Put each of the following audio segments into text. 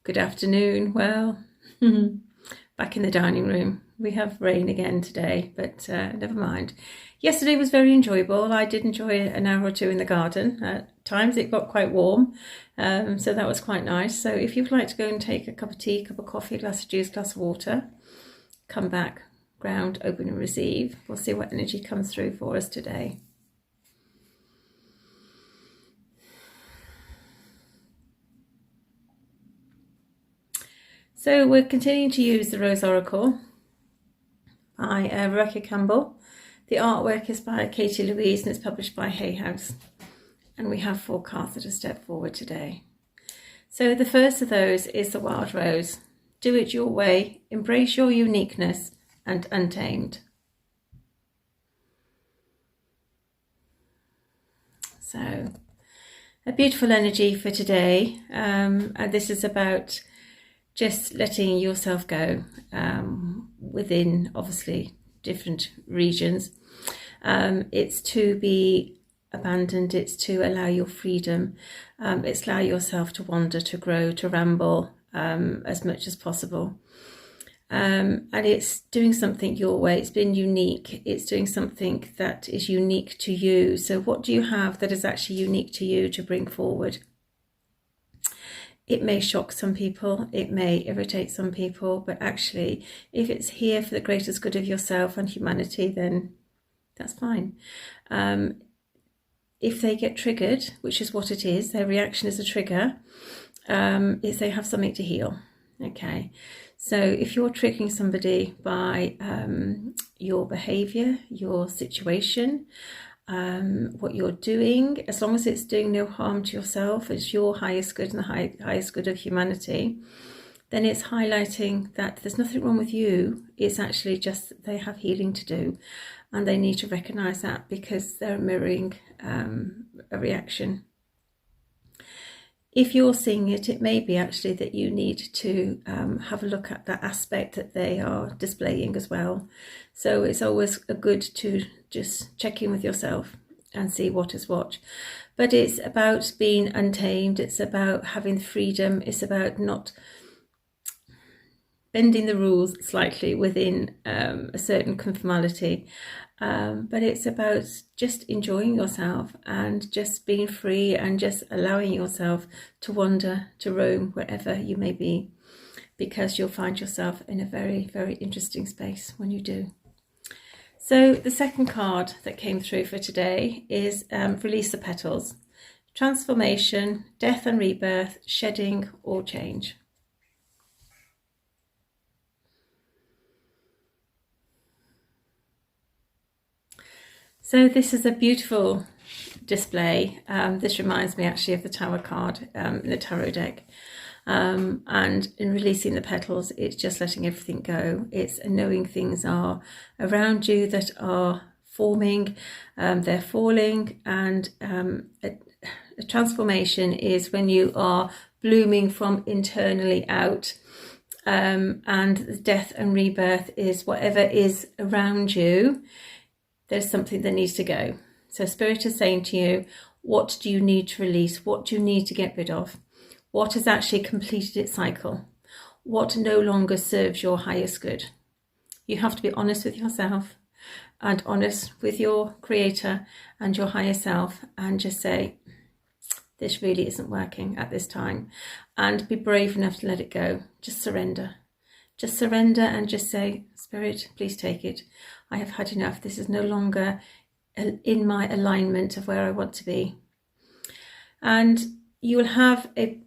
good afternoon. Well, back in the dining room. We have rain again today, but never mind. Yesterday was very enjoyable. I did enjoy an hour or two in the garden. At times it got quite warm, so that was quite nice. So if you'd like to go and take a cup of tea, cup of coffee, a glass of juice, glass of water, come back, ground, open and receive. We'll see what energy comes through for us today. So we're continuing to use the Rose Oracle by Rebecca Campbell. The artwork is by Katie Louise and it's published by Hay House. And we have 4 cards that are stepped forward today. So the first of those is the Wild Rose. Do it your way, embrace your uniqueness and untamed. So a beautiful energy for today. And this is about just letting yourself go within, obviously, different regions. It's to be abandoned, it's to allow your freedom, it's allow yourself to wander, to grow, to ramble as much as possible. And it's doing something your way. It's been unique. It's doing something that is unique to you. So what do you have that is actually unique to you to bring forward? It may shock some people, it may irritate some people, but actually, if it's here for the greatest good of yourself and humanity, then that's fine. If they get triggered, which is what it is, their reaction is a trigger, is they have something to heal. Okay, so if you're triggering somebody by your behaviour, your situation, what you're doing, as long as it's doing no harm to yourself, it's your highest good and the highest good of humanity, then it's highlighting that there's nothing wrong with you. It's actually just they have healing to do and they need to recognise that because they're mirroring a reaction. If you're seeing it, it may be actually that you need to have a look at that aspect that they are displaying as well. So it's always good to just check in with yourself and see what is what. But it's about being untamed. It's about having freedom. It's about not bending the rules slightly within a certain conformality. But it's about just enjoying yourself and just being free and just allowing yourself to wander, to roam wherever you may be, because you'll find yourself in a very, very interesting space when you do. So the second card that came through for today is Release the Petals. Transformation, death and rebirth, shedding or change. So this is a beautiful display. This reminds me actually of the Tower card in the tarot deck. And in releasing the petals, it's just letting everything go. It's knowing things are around you that are forming, they're falling, and a transformation is when you are blooming from internally out. And death and rebirth is whatever is around you. There's something that needs to go. So Spirit is saying to you, what do you need to release? What do you need to get rid of? What has actually completed its cycle? What no longer serves your highest good? You have to be honest with yourself and honest with your creator and your higher self and just say, this really isn't working at this time. And be brave enough to let it go. Just surrender. Just surrender and just say, Spirit, please take it. I have had enough. This is no longer in my alignment of where I want to be. And you will have a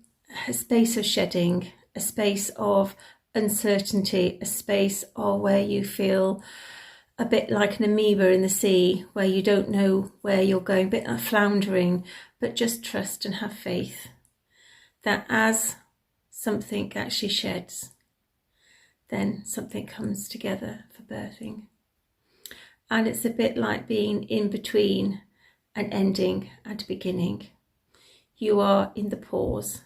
space of shedding, a space of uncertainty, a space of where you feel a bit like an amoeba in the sea, where you don't know where you're going, a bit like floundering, but just trust and have faith that as something actually sheds, then something comes together for birthing. And it's a bit like being in between an ending and a beginning. You are in the pause.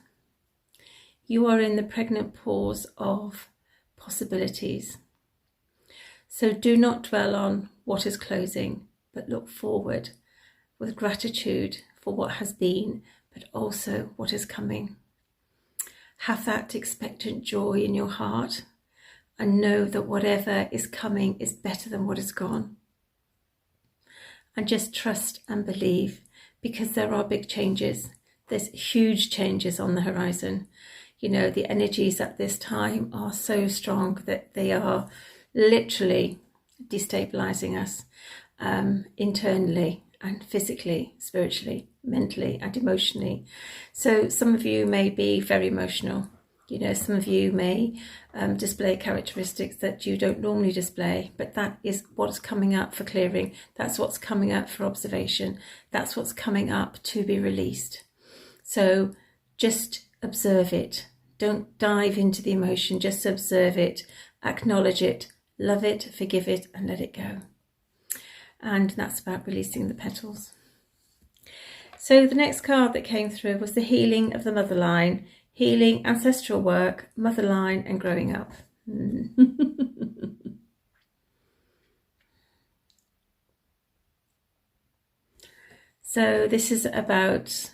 You are in the pregnant pause of possibilities. So do not dwell on what is closing, but look forward with gratitude for what has been, but also what is coming. have that expectant joy in your heart and know that whatever is coming is better than what is gone. And just trust and believe, because there are big changes. There's huge changes on the horizon. You know, the energies at this time are so strong that they are literally destabilizing us internally and physically, spiritually, mentally and emotionally. So some of you may be very emotional. You know, some of you may display characteristics that you don't normally display, but that is what's coming up for clearing. That's what's coming up for observation. That's what's coming up to be released. So just observe it. Don't dive into the emotion. Just observe it, acknowledge it, love it, forgive it, and let it go. And that's about releasing the petals. So the next card that came through was the healing of the mother line. Healing, ancestral work, mother line, and growing up. So this is about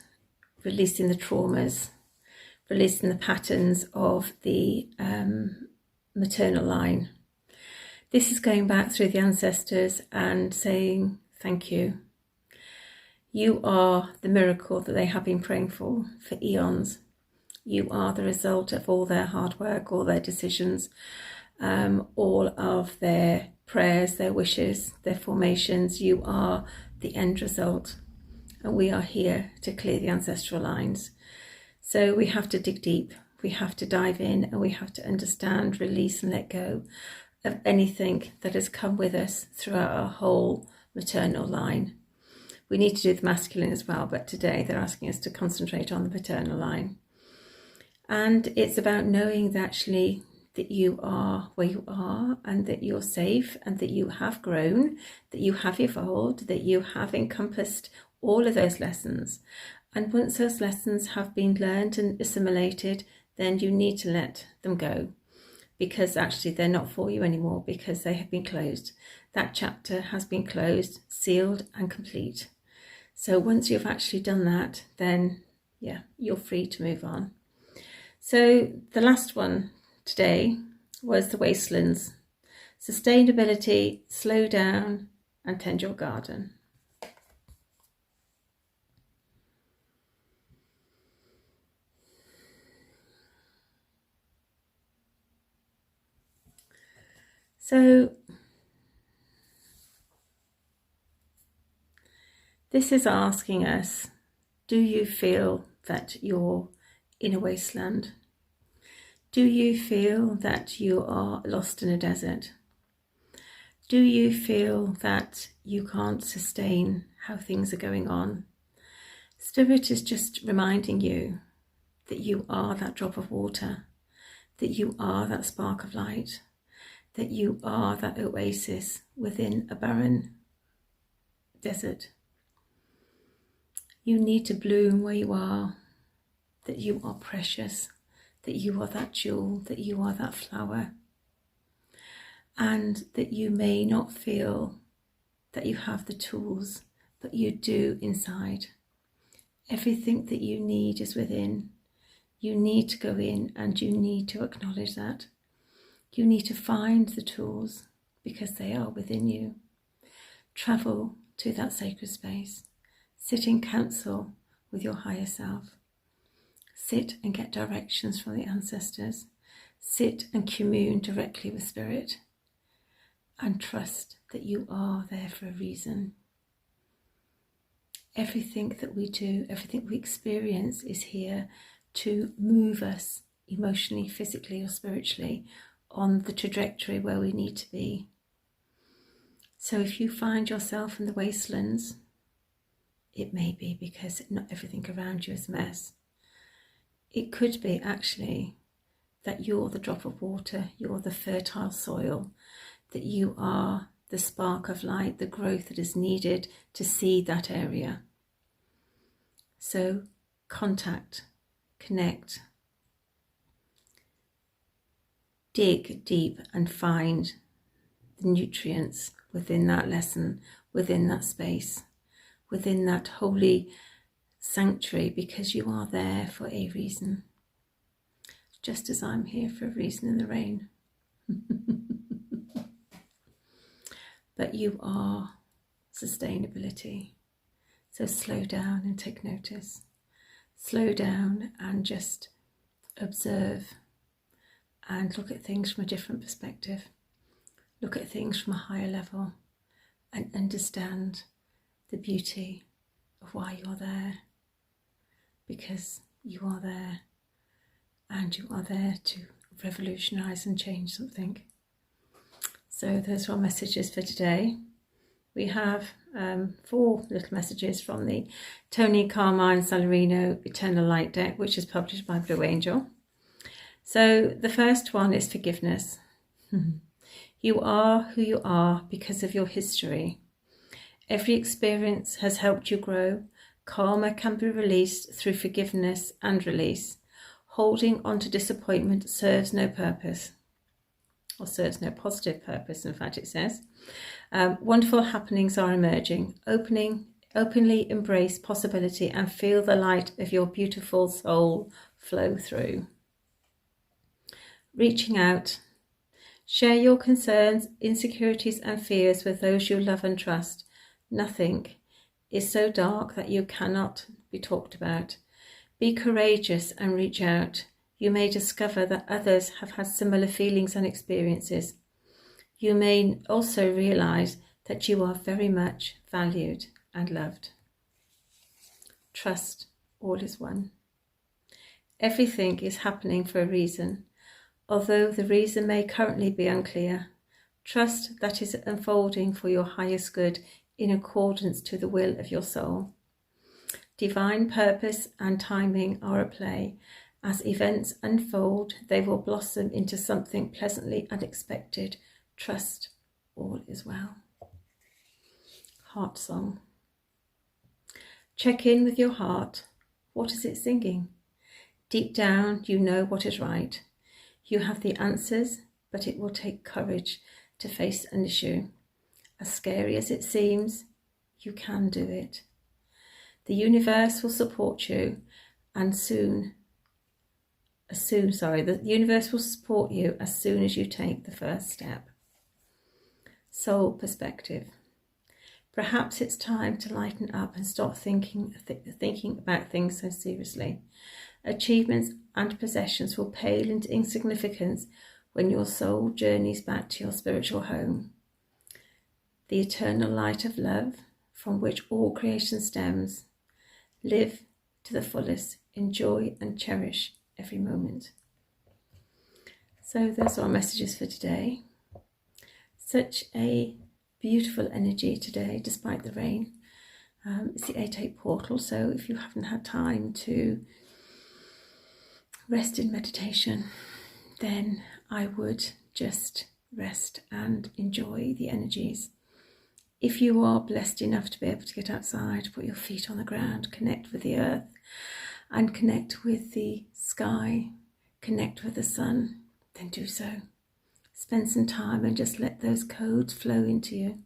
releasing the traumas, releasing the patterns of the maternal line. This is going back through the ancestors and saying thank you. You are the miracle that they have been praying for eons. You are the result of all their hard work, all their decisions, all of their prayers, their wishes, their formations. You are the end result. And we are here to clear the ancestral lines. So we have to dig deep. We have to dive in, and we have to understand, release and let go of anything that has come with us throughout our whole maternal line. We need to do the masculine as well, but today they're asking us to concentrate on the paternal line. And it's about knowing that actually that you are where you are, and that you're safe, and that you have grown, that you have evolved, that you have encompassed all of those lessons. And once those lessons have been learned and assimilated, then you need to let them go, because actually they're not for you anymore, because they have been closed. That chapter has been closed, sealed and complete. So once you've actually done that, then yeah, you're free to move on. So the last one today was the Wastelands. Sustainability, slow down and tend your garden. So this is asking us, do you feel that you're in a wasteland? Do you feel that you are lost in a desert? Do you feel that you can't sustain how things are going on? Spirit is just reminding you that you are that drop of water, that you are that spark of light, that you are that oasis within a barren desert. You need to bloom where you are, that you are precious, that you are that jewel, that you are that flower, and that you may not feel that you have the tools, but you do inside. Everything that you need is within. You need to go in and you need to acknowledge that. You need to find the tools because they are within you. Travel to that sacred space. Sit in council with your higher self. Sit and get directions from the ancestors. Sit and commune directly with Spirit. And trust that you are there for a reason. Everything that we do, everything we experience is here to move us emotionally, physically or spiritually on the trajectory where we need to be. So if you find yourself in the wastelands, it may be because not everything around you is a mess. It could be actually that you're the drop of water, you're the fertile soil, that you are the spark of light, the growth that is needed to seed that area. So contact, connect, dig deep and find the nutrients within that lesson, within that space, within that holy sanctuary, because you are there for a reason. just as I'm here for a reason in the rain. But you are sustainability. So slow down and take notice. Slow down and just observe and look at things from a different perspective. Look at things from a higher level and understand the beauty of why you are there. Because you are there, and you are there to revolutionise and change something. So those are our messages for today. We have 4 little messages from the Tony Carmine Salarino Eternal Light deck, which is published by Blue Angel. So the first one is forgiveness. You are who you are because of your history. Every experience has helped you grow. Karma can be released through forgiveness and release. Holding on to disappointment serves no purpose, or serves no positive purpose, in fact it says. Wonderful happenings are emerging. Openly embrace possibility and feel the light of your beautiful soul flow through. Reaching out. Share your concerns, insecurities and fears with those you love and trust. Nothing is so dark that you cannot be talked about. Be courageous and reach out. You may discover that others have had similar feelings and experiences. You may also realize that you are very much valued and loved. Trust, all is one. Everything is happening for a reason. Although the reason may currently be unclear, trust that is unfolding for your highest good in accordance to the will of your soul. Divine purpose and timing are at play. As events unfold, they will blossom into something pleasantly unexpected. Trust, all is well. Heart song. Check in with your heart. What is it singing? Deep down, you know what is right. You have the answers, but it will take courage to face an issue. As scary as it seems, you can do it. The universe will support you, and the universe will support you as soon as you take the first step. Soul perspective. Perhaps it's time to lighten up and stop thinking about things so seriously. Achievements and possessions will pale into insignificance when your soul journeys back to your spiritual home. The eternal light of love, from which all creation stems. Live to the fullest, enjoy and cherish every moment. So those are our messages for today. Such a beautiful energy today, despite the rain. It's the 8/8 portal, so if you haven't had time to rest in meditation, then I would just rest and enjoy the energies. If you are blessed enough to be able to get outside, put your feet on the ground, connect with the earth and connect with the sky, connect with the sun, then do so. Spend some time and just let those codes flow into you.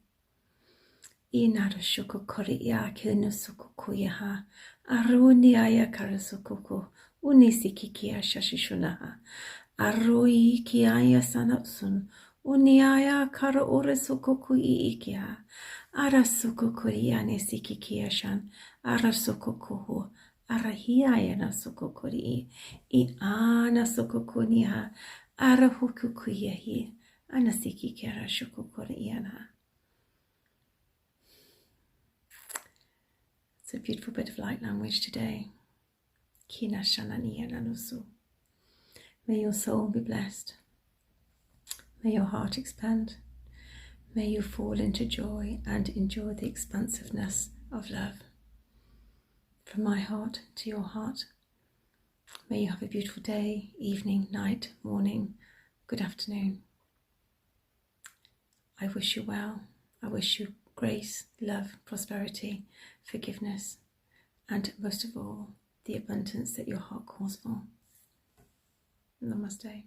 Inara shukokori ya kino sukukuyaha, aruni aya karasukuku, unisikikia shashishunaha, arui kiaya sanatsun, uniaya kara orasukuku iikia, arasukukuriane sikikiashan, arasukukuhu, arahiaya na sukukuri, iana sukukuniha, arahukukuyahi, anasikikiara shukukuriana. It's a beautiful bit of light language today. Kina shananiya nanusu. May your soul be blessed. May your heart expand. May you fall into joy and enjoy the expansiveness of love. From my heart to your heart, may you have a beautiful day, evening, night, morning, good afternoon. I wish you well. I wish you grace, love, prosperity, forgiveness, and most of all, the abundance that your heart calls for. Namaste.